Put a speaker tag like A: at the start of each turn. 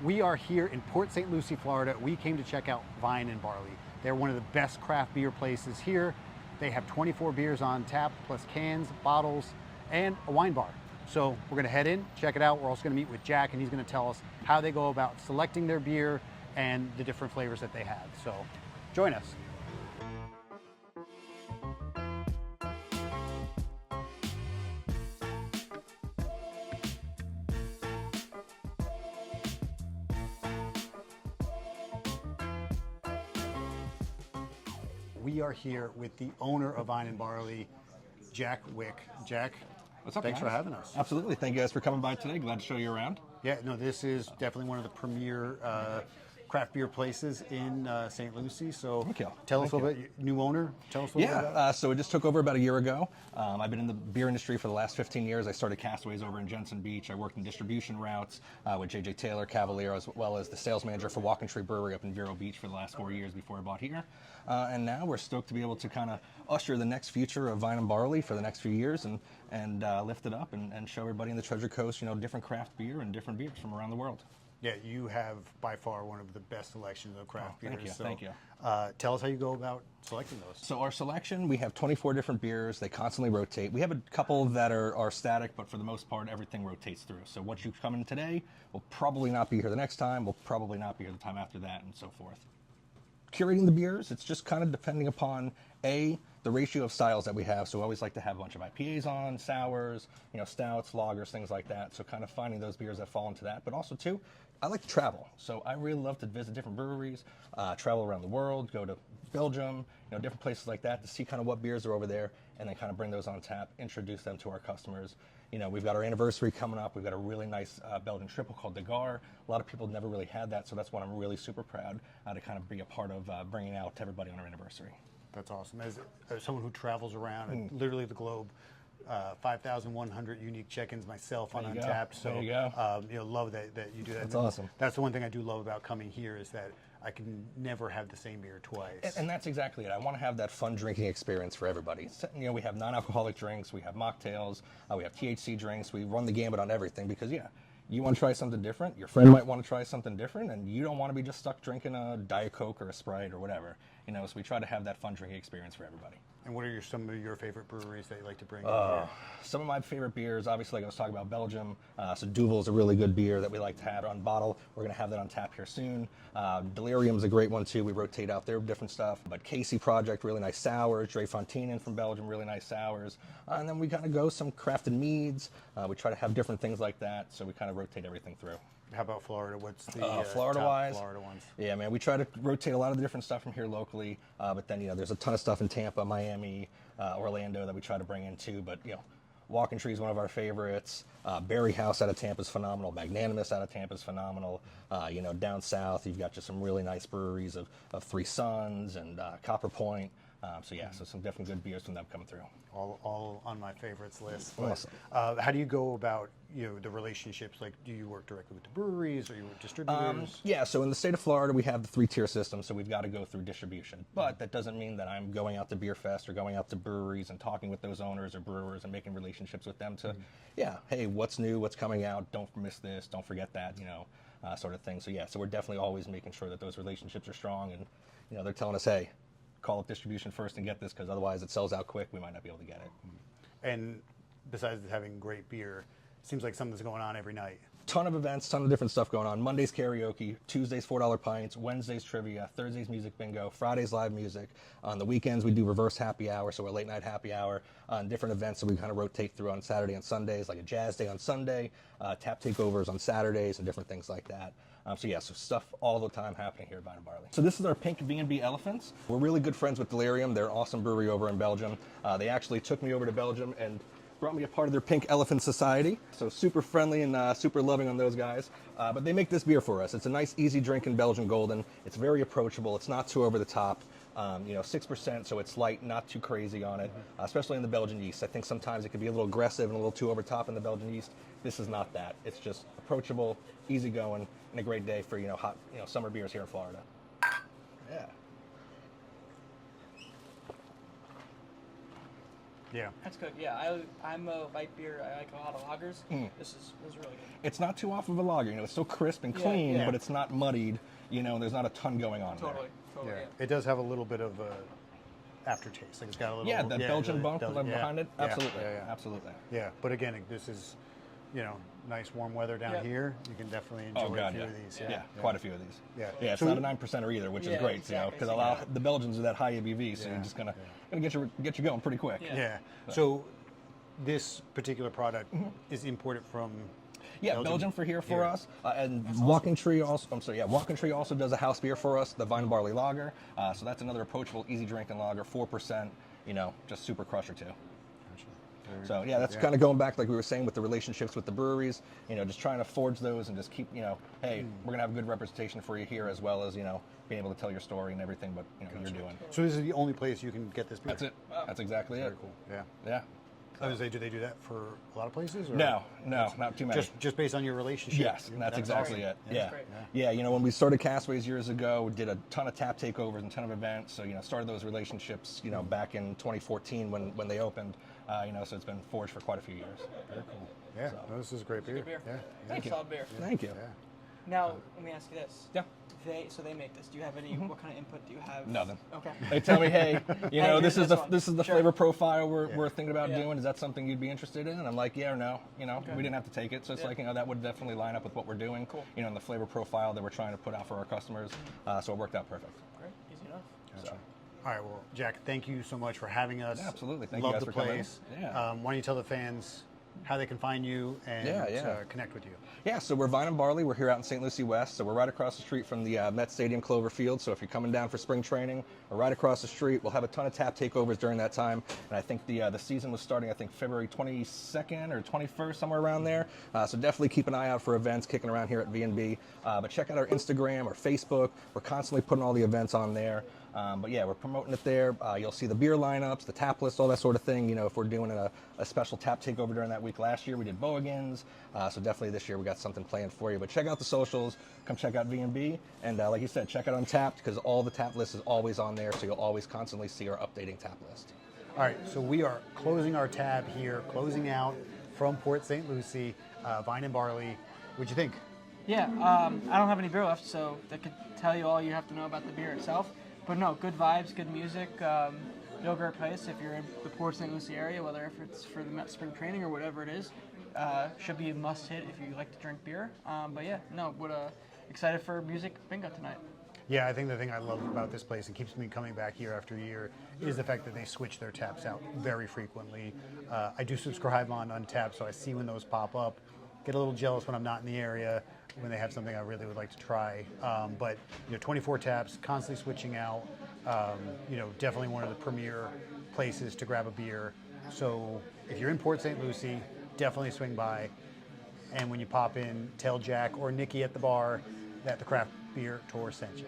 A: We are here in Port St. Lucie, Florida. We came to check out Vine and Barley. They're one of the best craft beer places here. They have 24 beers on tap, plus cans, bottles, and a wine bar. So we're gonna head in, check it out. We're also gonna meet with Jack, and he's gonna tell us how they go about selecting their beer and the different flavors that they have. So join us. We are here with the owner of Vine and Barley, Jack Wick. Jack,
B: what's up,
A: thanks
B: guys?
A: for having us.
B: Absolutely. Thank you guys for coming by today. Glad to show you around.
A: Yeah, no, this is definitely one of the premier craft beer places in St. Lucie. So tell us a little bit, new owner, tell us a little bit about it.
B: So we just took over about a year ago. I've been in the beer industry for the last 15 years. I started Castaways over in Jensen Beach. I worked in distribution routes with J.J. Taylor, Cavalier, as well as the sales manager for Walking Tree Brewery up in Vero Beach for the last 4 years before I bought here. And now we're stoked to be able to kind of usher the next future of Vine and Barley for the next few years and lift it up and show everybody in the Treasure Coast, you know, different craft beer and different beers from around the world.
A: Yeah, you have by far one of the best selections of craft beers.
B: Thank you.
A: Tell us how you go about selecting those.
B: So our selection, we have 24 different beers. They constantly rotate. We have a couple that are static, but for the most part, everything rotates through. So what you come in today will probably not be here the next time, will probably not be here the time after that, and so forth. Curating the beers, it's just kind of depending upon, the ratio of styles that we have. So we always like to have a bunch of IPAs on, sours, you know, stouts, lagers, things like that. So kind of finding those beers that fall into that. But also, too, I like to travel. So I really love to visit different breweries, travel around the world, go to Belgium, you know, different places like that to see kind of what beers are over there and then kind of bring those on tap, introduce them to our customers. You know, we've got our anniversary coming up. We've got a really nice Belgian triple called De Gar. A lot of people never really had that, so that's what I'm really super proud to kind of be a part of bringing out to everybody on our anniversary.
A: That's awesome. As someone who travels around literally the globe, 5,100 unique check-ins myself on Untapped. So you know, love that you do that.
B: That's awesome.
A: That's the one thing I do love about coming here is that I can never have the same beer twice.
B: And that's exactly it. I want to have that fun drinking experience for everybody. So, you know, we have non-alcoholic drinks, we have mocktails, we have THC drinks. We run the gamut on everything because, you want to try something different, your friend might want to try something different, and you don't want to be just stuck drinking a Diet Coke or a Sprite or whatever. You know, so we try to have that fun drinking experience for everybody.
A: And what are some of your favorite breweries that you like to bring in here?
B: Some of my favorite beers, obviously, like I was talking about Belgium. So Duvel's a really good beer that we like to have on bottle. We're going to have that on tap here soon. Delirium's a great one, too. We rotate out their different stuff. But Casey Project, really nice sours. Dre Fontinen from Belgium, really nice sours. And then we kind of go some crafted meads. We try to have different things like that. So we kind of rotate everything through.
A: How about Florida? What's the
B: Florida-wise?
A: top Florida ones?
B: Yeah, man, we try to rotate a lot of the different stuff from here locally, but then, you know, there's a ton of stuff in Tampa, Miami, Orlando that we try to bring in too, but, you know, Walking Tree is one of our favorites. Berry House out of Tampa is phenomenal. Magnanimous out of Tampa is phenomenal. You know, down south, you've got just some really nice breweries of Three Sons and Copper Point. So some definitely good beers from them coming through.
A: All on my favorites list.
B: Awesome.
A: How do you go about, you know, the relationships? Like, do you work directly with the breweries or you work with distributors?
B: So in the state of Florida, we have the 3-tier system, so we've got to go through distribution. But that doesn't mean that I'm going out to Beer Fest or going out to breweries and talking with those owners or brewers and making relationships with them to, hey, what's new, what's coming out, don't miss this, don't forget that, you know, sort of thing. So so we're definitely always making sure that those relationships are strong and, you know, they're telling us, hey, call up distribution first and get this because otherwise it sells out quick. We might not be able to get it.
A: And besides having great beer, it seems like something's going on every night.
B: Ton of events, ton of different stuff going on. Mondays karaoke, Tuesdays $4 pints, Wednesdays trivia, Thursdays music bingo, Fridays live music. On the weekends we do reverse happy hour, so a late night happy hour on different events that we kind of rotate through on Saturday and Sundays, like a jazz day on Sunday, tap takeovers on Saturdays and different things like that. So stuff all the time happening here at Vine and Barley. So this is our pink V&B Elephants. We're really good friends with Delirium. They're an awesome brewery over in Belgium. They actually took me over to Belgium and brought me a part of their Pink Elephant Society. So super friendly and super loving on those guys. But they make this beer for us. It's a nice, easy drink in Belgian Golden. It's very approachable. It's not too over the top. 6%, so it's light, not too crazy on it, especially in the Belgian yeast. I think sometimes it can be a little aggressive and a little too over top in the Belgian yeast. This is not that. It's just approachable, easygoing, and a great day for, hot, summer beers here in Florida. Yeah.
A: Yeah.
C: That's good. Yeah, I'm a light beer. I like a lot of lagers. This is really good.
B: It's not too off of a lager. You know, it's still crisp and
C: Yeah,
B: clean,
C: yeah.
B: but it's not muddied. You know, there's not a ton going on
C: Totally.
A: Yeah.
C: Yeah.
A: It does have a little bit of aftertaste. Like it's got a little.
B: there. Yeah, that Belgian bump
A: Belgian-
B: behind it.
A: Yeah.
B: Absolutely.
A: Yeah, yeah.
B: Absolutely.
A: Yeah, but again, this is, nice warm weather down
C: Yeah.
A: here. You can definitely enjoy
B: Oh God,
A: a few
B: yeah.
A: of these.
B: Yeah, quite a few of these.
A: Yeah.
B: Yeah, it's
A: So-
B: not a 9%er either, which is
C: Yeah,
B: great,
C: exactly.
B: because the Belgians are that high ABV, so
A: Yeah.
B: you're just gonna get you going pretty quick.
C: Yeah.
A: Yeah. So this particular product is imported from.
B: Yeah, Belgium for here for us, and Walking Tree also. I'm sorry, yeah, Walking Tree also does a house beer for us, the Vine and Barley Lager. So that's another approachable, easy drinking lager, 4%. Just super crusher too. So yeah, that's kind of going back, like we were saying, with the relationships with the breweries. Just trying to forge those and just keep, hey, we're gonna have a good representation for you here, as well as being able to tell your story and everything. But you're doing.
A: So this is the only place you can get this beer.
B: That's it. That's exactly
A: Very
B: it.
A: cool. Yeah.
B: Yeah.
A: I was gonna say, do they do that for a lot of places? Or
B: No, not too many.
A: Just based on your relationship.
B: Yes, that's exactly it. Yeah.
C: great.
B: Yeah, when we started Castways years ago, we did a ton of tap takeovers and a ton of events. So, started those relationships, back in 2014 when they opened. So it's been forged for quite a few years.
A: Very cool. Yeah, no, this is a great beer.
C: Good beer.
A: Yeah.
B: Thank you.
C: Solid beer.
B: Thank you.
A: Yeah.
C: Now, let me ask you this.
B: Yeah.
C: They make this. Do you have any? What kind of input do you have?
B: Nothing.
C: Okay.
B: They tell me, hey,
C: Hey,
B: this
C: here's
B: is the
C: Sure.
B: flavor profile we're thinking about
C: Yeah.
B: doing. Is that something you'd be interested in? And I'm like, yeah or no. We didn't have to take it, so it's like that would definitely line up with what we're doing.
C: Cool.
B: And the flavor profile that we're trying to put out for our customers. So it worked out perfect.
C: Great. Easy enough.
A: Gotcha. All right, well, Jack, thank you so much for having us.
B: Yeah, absolutely. Thank you
A: Love
B: guys
A: the
B: for coming.
A: place.
B: Yeah.
A: Why don't you tell the fans how they can find you and connect with you?
B: Yeah, so we're Vine and Barley. We're here out in St. Lucie West. So we're right across the street from the Met Stadium Cloverfield. So if you're coming down for spring training, we're right across the street. We'll have a ton of tap takeovers during that time. And I think the season was starting, February 22nd or 21st, somewhere around there. So definitely keep an eye out for events kicking around here at V&B. But check out our Instagram or Facebook. We're constantly putting all the events on there. But yeah, we're promoting it there. You'll see the beer lineups, the tap list, all that sort of thing. If we're doing a special tap takeover during that week last year, we did Bowagans. So definitely this year we got something planned for you. But check out the socials, come check out V&B, and like you said, check out Untapped, because all the tap list is always on there, so you'll always constantly see our updating tap list.
A: All right, so we are closing our tab here, closing out from Port St. Lucie, Vine and Barley. What'd you think?
C: Yeah. I don't have any beer left, so that could tell you all you have to know about the beer itself. But no, good vibes, good music. Real great place if you're in the Port St. Lucie area, whether if it's for the Met spring training or whatever it is. Should be a must hit if you like to drink beer. But yeah, no, excited for music bingo tonight.
A: Yeah, I think the thing I love about this place and keeps me coming back year after year is the fact that they switch their taps out very frequently. I do subscribe on Untapped, so I see when those pop up. Get a little jealous when I'm not in the area, when they have something I really would like to try. But 24 taps, constantly switching out. Definitely one of the premier places to grab a beer. So if you're in Port St. Lucie, definitely swing by. And when you pop in, tell Jack or Nikki at the bar that the Craft Beer Tour sent you.